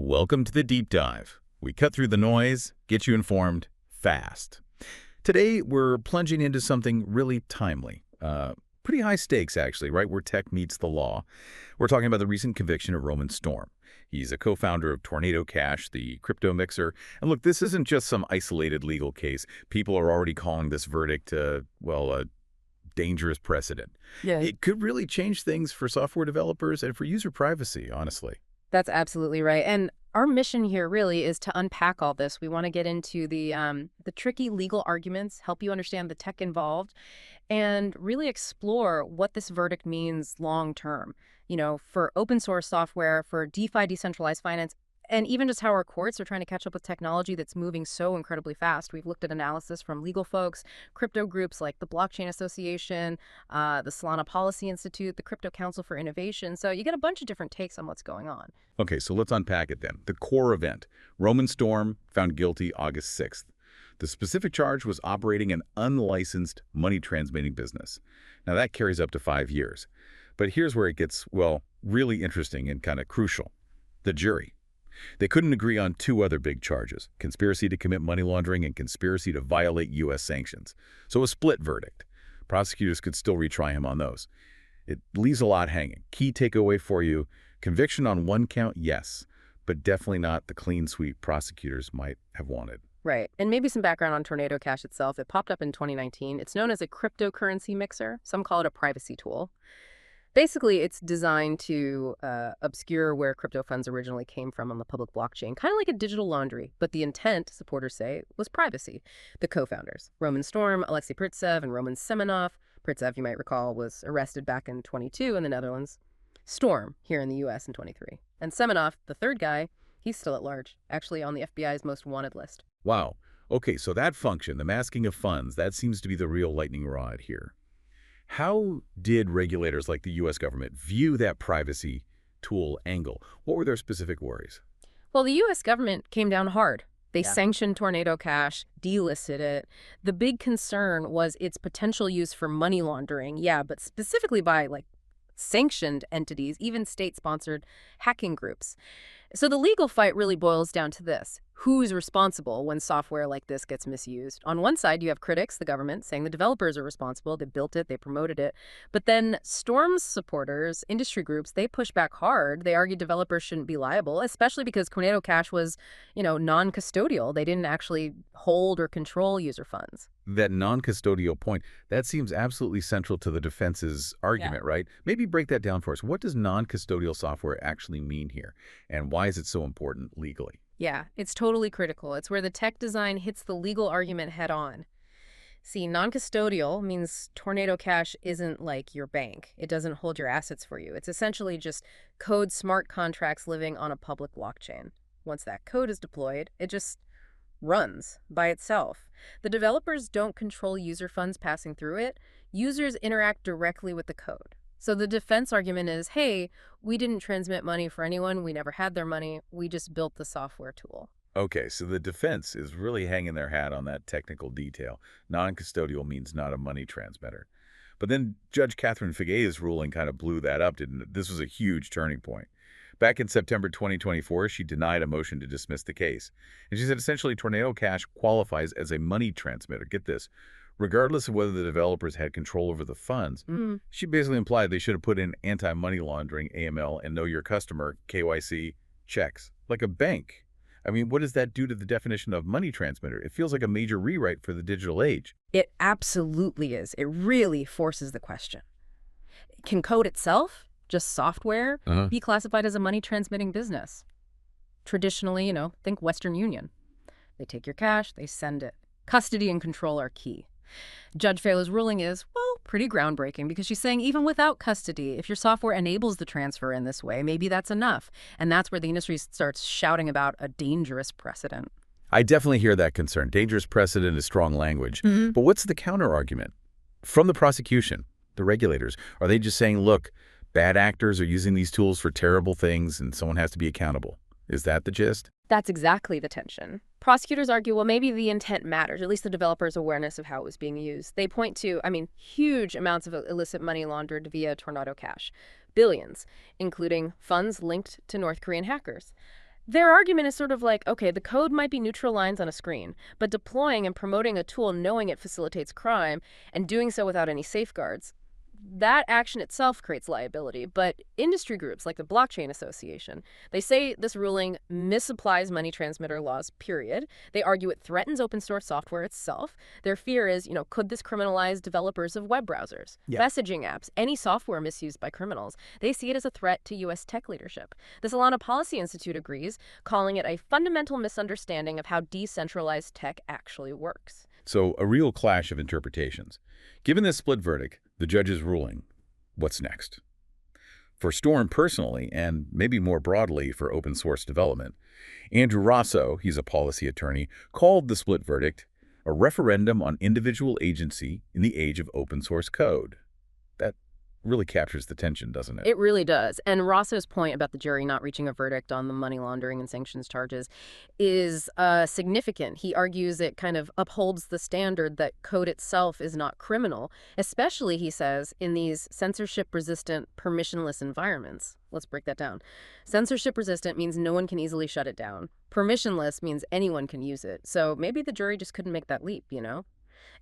Welcome to the Deep Dive. We cut through the noise, get you informed, fast. Today, we're plunging into something really timely. Pretty high stakes, actually, right where tech meets the law. We're talking about the recent conviction of Roman Storm. He's a co-founder of Tornado Cash, the crypto mixer. And look, this isn't just some isolated legal case. People are already calling this verdict, a dangerous precedent. Yeah, It could really change things for software developers and for user privacy, honestly. that's absolutely right. And our mission here really is to unpack all this. We want to get into the tricky legal arguments, help you understand the tech involved, and really explore what this verdict means long term. For open source software, for DeFi, decentralized finance, and even just how our courts are trying to catch up with technology that's moving so incredibly fast. We've looked at analysis from legal folks, crypto groups like the Blockchain Association, the Solana Policy Institute, the Crypto Council for Innovation. So you get a bunch of different takes on what's going on. Okay, so let's unpack it then. The core event. Roman Storm found guilty August 6th. The specific charge was operating an unlicensed money transmitting business. Now that carries up to 5 years. But here's where it gets, really interesting and kind of crucial. The jury. They couldn't agree on two other big charges, conspiracy to commit money laundering and conspiracy to violate U.S. sanctions. So a split verdict. Prosecutors could still retry him on those. It leaves a lot hanging. Key takeaway for you, conviction on one count, yes, but definitely not the clean sweep prosecutors might have wanted. Right. And maybe some background on Tornado Cash itself. It popped up in 2019. It's known as a cryptocurrency mixer. Some call it a privacy tool. Basically, it's designed to obscure where crypto funds originally came from on the public blockchain, kind of like a digital laundry. But the intent, supporters say, was privacy. The co-founders, Roman Storm, Alexei Pritsev, and Roman Semenov. Pritsev, you might recall, was arrested back in 22 in the Netherlands. Storm, here in the U.S. in 23. And Semenov, the third guy, he's still at large, actually on the FBI's most wanted list. Wow. Okay, so that function, the masking of funds, that seems to be the real lightning rod here. How did regulators like the U.S. government view that privacy tool angle? What were their specific worries? Well, the U.S. government came down hard. They sanctioned Tornado Cash, delisted it. The big concern was its potential use for money laundering, but specifically by, sanctioned entities, even state-sponsored hacking groups. So the legal fight really boils down to this. Who's responsible when software like this gets misused? On one side, you have critics, the government, saying the developers are responsible. They built it, they promoted it. But then Storm's supporters, industry groups, they push back hard. They argue developers shouldn't be liable, especially because Tornado Cash was, non-custodial. They didn't actually hold or control user funds. That non-custodial point, that seems absolutely central to the defense's argument, right? Maybe break that down for us. What does non-custodial software actually mean here? And why is it so important legally? Yeah, it's totally critical. It's where the tech design hits the legal argument head on. See, non-custodial means Tornado Cash isn't like your bank. It doesn't hold your assets for you. It's essentially just code smart contracts living on a public blockchain. Once that code is deployed, it just runs by itself. The developers don't control user funds passing through it. Users interact directly with the code. So the defense argument is, hey, we didn't transmit money for anyone. We never had their money. We just built the software tool. Okay, so the defense is really hanging their hat on that technical detail. Non-custodial means not a money transmitter. But then Judge Catherine Figue's ruling kind of blew that up, didn't it? This was a huge turning point. Back in September 2024, she denied a motion to dismiss the case. And she said essentially Tornado Cash qualifies as a money transmitter. Get this. Regardless of whether the developers had control over the funds, she basically implied they should have put in anti-money laundering, AML, and know your customer, KYC, checks, like a bank. I mean, what does that do to the definition of money transmitter? It feels like a major rewrite for the digital age. It absolutely is. It really forces the question. Can code itself, just software, be classified as a money transmitting business? Traditionally, think Western Union. They take your cash, they send it. Custody and control are key. Judge Fela's ruling is, pretty groundbreaking because she's saying even without custody, if your software enables the transfer in this way, maybe that's enough. And that's where the industry starts shouting about a dangerous precedent. I definitely hear that concern. Dangerous precedent is strong language. But what's the counter-argument? From the prosecution, the regulators, are they just saying, look, bad actors are using these tools for terrible things and someone has to be accountable? Is that the gist? That's exactly the tension. Prosecutors argue, well, maybe the intent matters, at least the developer's awareness of how it was being used. They point to, huge amounts of illicit money laundered via Tornado Cash. Billions, including funds linked to North Korean hackers. Their argument is sort of like, okay, the code might be neutral lines on a screen, but deploying and promoting a tool knowing it facilitates crime and doing so without any safeguards, that action itself creates liability. But industry groups like the Blockchain Association, they say this ruling misapplies money transmitter laws, period. They argue it threatens open source software itself. Their fear is, could this criminalize developers of web browsers, messaging apps, any software misused by criminals? They see it as a threat to U.S. tech leadership. The Solana Policy Institute agrees, calling it a fundamental misunderstanding of how decentralized tech actually works. So a real clash of interpretations. Given this split verdict, the judge's ruling, what's next? For Storm personally, and maybe more broadly for open source development, Andrew Rosso, he's a policy attorney, called the split verdict a referendum on individual agency in the age of open source code. That really captures the tension, doesn't it? It really does. And Rosso's point about the jury not reaching a verdict on the money laundering and sanctions charges is significant. He argues it kind of upholds the standard that code itself is not criminal, especially, he says, in these censorship-resistant, permissionless environments. Let's break that down. Censorship-resistant means no one can easily shut it down. Permissionless means anyone can use it. So maybe the jury just couldn't make that leap,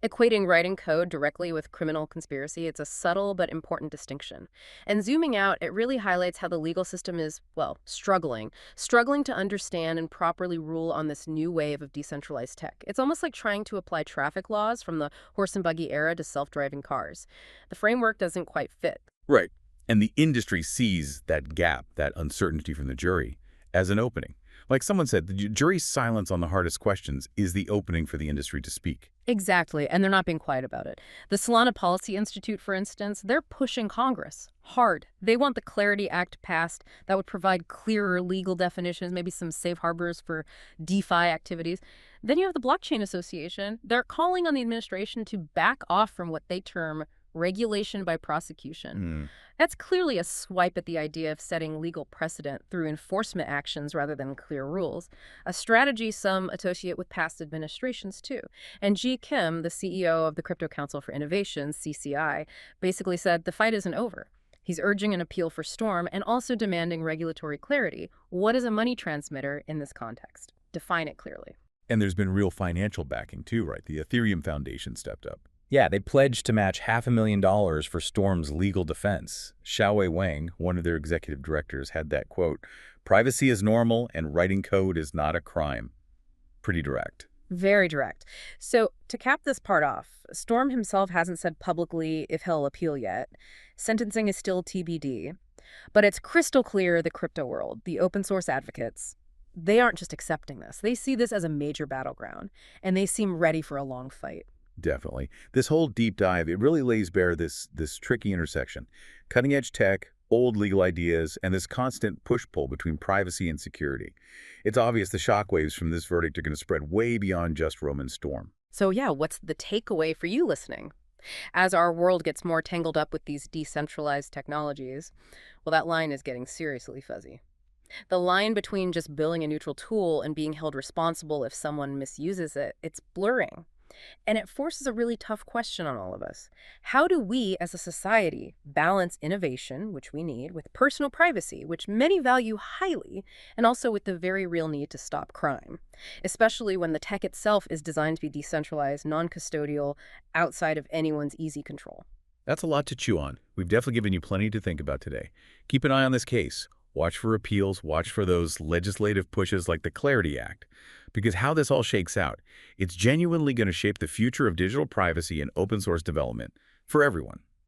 Equating writing code directly with criminal conspiracy, it's a subtle but important distinction. And zooming out, it really highlights how the legal system is, struggling to understand and properly rule on this new wave of decentralized tech. It's almost like trying to apply traffic laws from the horse and buggy era to self-driving cars. The framework doesn't quite fit. Right. And the industry sees that gap, that uncertainty from the jury, as an opening. Like someone said, the jury's silence on the hardest questions is the opening for the industry to speak. Exactly, and they're not being quiet about it. The Solana Policy Institute, for instance, they're pushing Congress hard. They want the Clarity Act passed that would provide clearer legal definitions, maybe some safe harbors for DeFi activities. Then you have the Blockchain Association. They're calling on the administration to back off from what they term regulation by prosecution. That's clearly a swipe at the idea of setting legal precedent through enforcement actions rather than clear rules, a strategy some associate with past administrations too. And Ji Kim, the CEO of the Crypto Council for Innovation, CCI, basically said the fight isn't over. He's urging an appeal for Storm and also demanding regulatory clarity. What is a money transmitter in this context? Define it clearly. And there's been real financial backing too, right? The Ethereum Foundation stepped up. Yeah, they pledged to match $500,000 for Storm's legal defense. Xiaowei Wang, one of their executive directors, had that quote, "Privacy is normal and writing code is not a crime." Pretty direct. Very direct. So to cap this part off, Storm himself hasn't said publicly if he'll appeal yet. Sentencing is still TBD. But it's crystal clear the crypto world, the open source advocates, they aren't just accepting this. They see this as a major battleground, and they seem ready for a long fight. Definitely. This whole deep dive, it really lays bare this tricky intersection. Cutting-edge tech, old legal ideas, and this constant push-pull between privacy and security. It's obvious the shockwaves from this verdict are going to spread way beyond just Roman Storm. So yeah, what's the takeaway for you listening? As our world gets more tangled up with these decentralized technologies, well, that line is getting seriously fuzzy. The line between just building a neutral tool and being held responsible if someone misuses it, it's blurring. And it forces a really tough question on all of us. How do we, as a society, balance innovation, which we need, with personal privacy, which many value highly, and also with the very real need to stop crime, especially when the tech itself is designed to be decentralized, non-custodial, outside of anyone's easy control? That's a lot to chew on. We've definitely given you plenty to think about today. Keep an eye on this case. Watch for appeals, watch for those legislative pushes like the Clarity Act. Because how this all shakes out, it's genuinely going to shape the future of digital privacy and open source development for everyone.